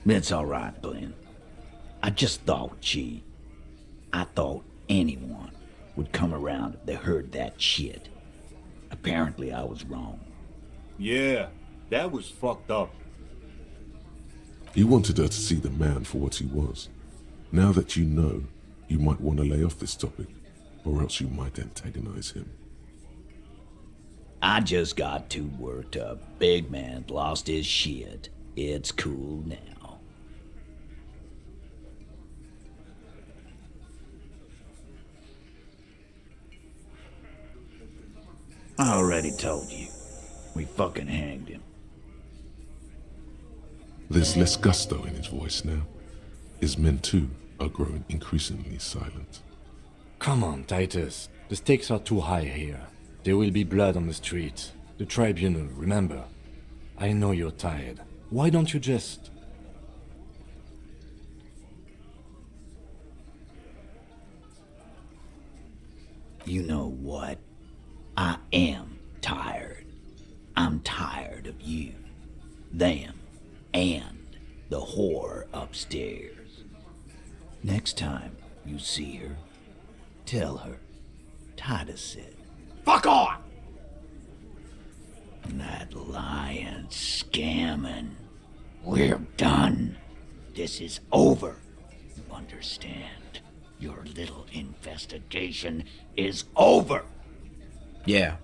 It's all right, Glenn. I just thought I thought anyone would come around if they heard that shit. Apparently I was wrong. Yeah, that was fucked up. He wanted her to see the man for what he was. Now that you know, you might want to lay off this topic, or else you might antagonize him. I just got too worked up. Big man lost his shit. It's cool now. I already told you. We fucking hanged him. There's less gusto in his voice now. His men too are growing increasingly silent. Come on, Titus. The stakes are too high here. There will be blood on the streets. The tribunal, remember. I know you're tired. Why don't you just... You know what? I am tired. I'm tired of you, them, and the whore upstairs. Next time you see her, tell her Titus said, "Fuck off!" That lying, scamming. We're done. This is over. You understand? Your little investigation is over. Yeah.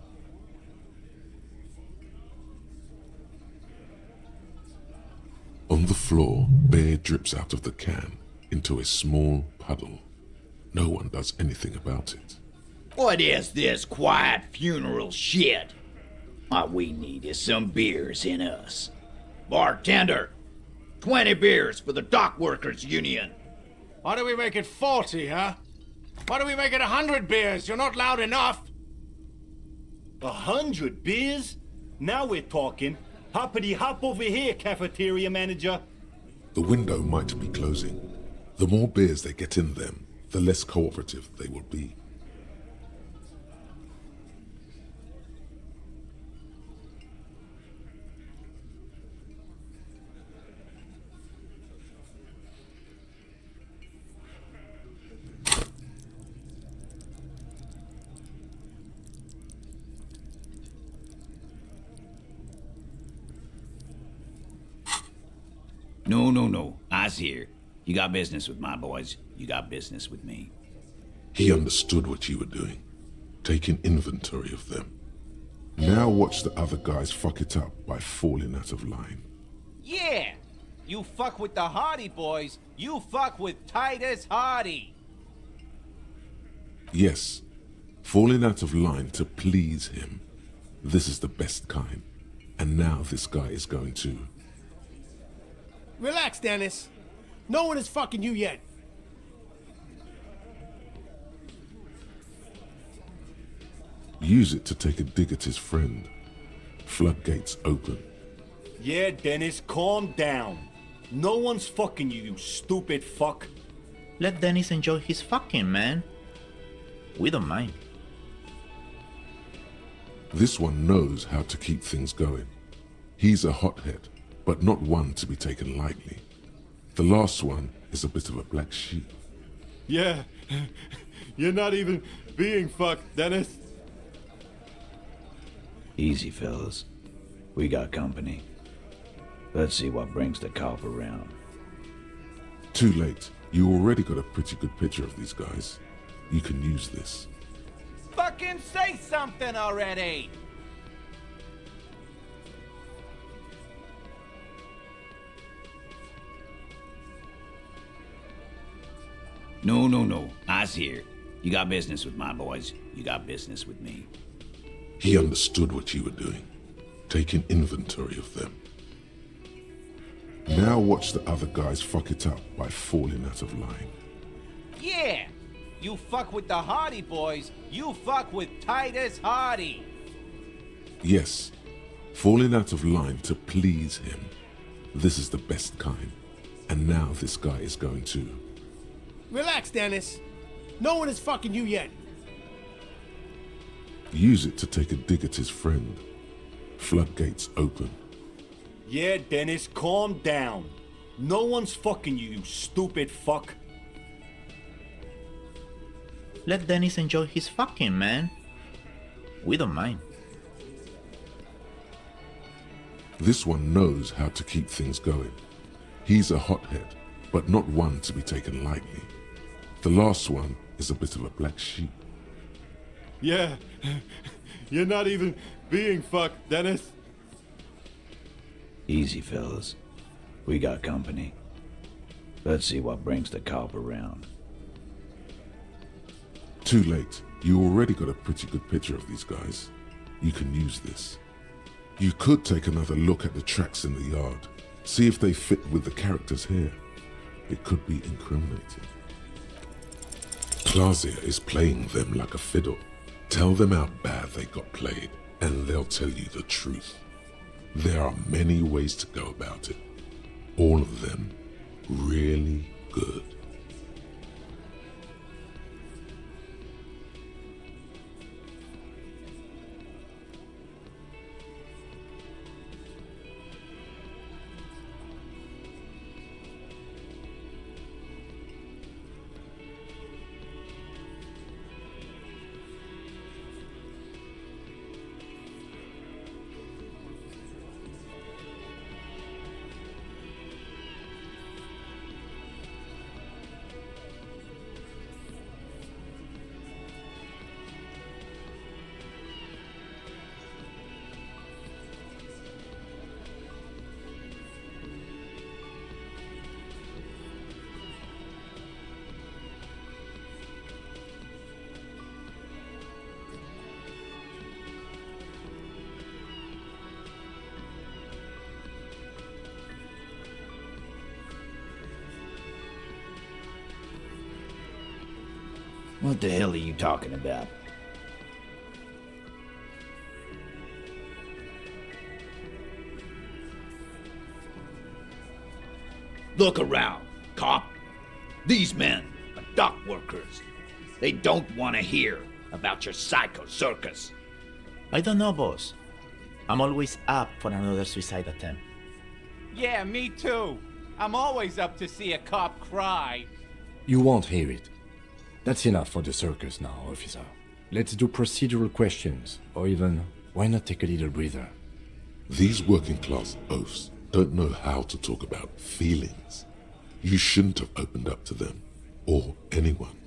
On the floor, beer drips out of the can into a small puddle. No one does anything about it. What is this quiet funeral shit? What we need is some beers in us. Bartender, 20 beers for the Dock Workers Union. Why do we make it 40, huh? Why do we make it 100 beers? You're not loud enough. 100 beers? Now we're talking. Hoppity hop over here, cafeteria manager. The window might be closing. The more beers they get in them, the less cooperative they will be. No. I's here. You got business with my boys. You got business with me. He understood what you were doing, taking inventory of them. Now watch the other guys fuck it up by falling out of line. Yeah! You fuck with the Hardy boys, you fuck with Titus Hardy. Yes, falling out of line to please him. This is the best kind. And now this guy is going to... Relax, Dennis. No one is fucking you yet. Use it to take a dig at his friend. Floodgates open. Yeah, Dennis, calm down. No one's fucking you, you stupid fuck. Let Dennis enjoy his fucking, man. We don't mind. This one knows how to keep things going. He's a hothead, but not one to be taken lightly. The last one is a bit of a black sheep. Yeah, you're not even being fucked, Dennis. Easy, fellas. We got company. Let's see what brings the cop around. Too late. You already got a pretty good picture of these guys. You can use this. Fucking say something already! No. I's here. You got business with my boys. You got business with me. He understood what you were doing, taking inventory of them. Now watch the other guys fuck it up by falling out of line. Yeah! You fuck with the Hardy boys, you fuck with Titus Hardy. Yes, falling out of line to please him. This is the best kind. And now this guy is going to... Relax, Dennis. No one is fucking you yet. Use it to take a dig at his friend. Floodgates open. Yeah, Dennis, calm down. No one's fucking you, you stupid fuck. Let Dennis enjoy his fucking, man. We don't mind. This one knows how to keep things going. He's a hothead, but not one to be taken lightly. The last one is a bit of a black sheep. Yeah, you're not even being fucked, Dennis. Easy, fellas. We got company. Let's see what brings the cop around. Too late. You already got a pretty good picture of these guys. You can use this. You could take another look at the tracks in the yard. See if they fit with the characters here. It could be incriminating. Clausia is playing them like a fiddle. Tell them how bad they got played, and they'll tell you the truth. There are many ways to go about it. All of them really good. What the hell are you talking about? Look around, cop. These men are dock workers. They don't want to hear about your psycho circus. I don't know, boss. I'm always up for another suicide attempt. Yeah, me too. I'm always up to see a cop cry. You won't hear it. That's enough for the circus now, officer. Let's do procedural questions, or even, why not take a little breather? These working class oafs don't know how to talk about feelings. You shouldn't have opened up to them, or anyone.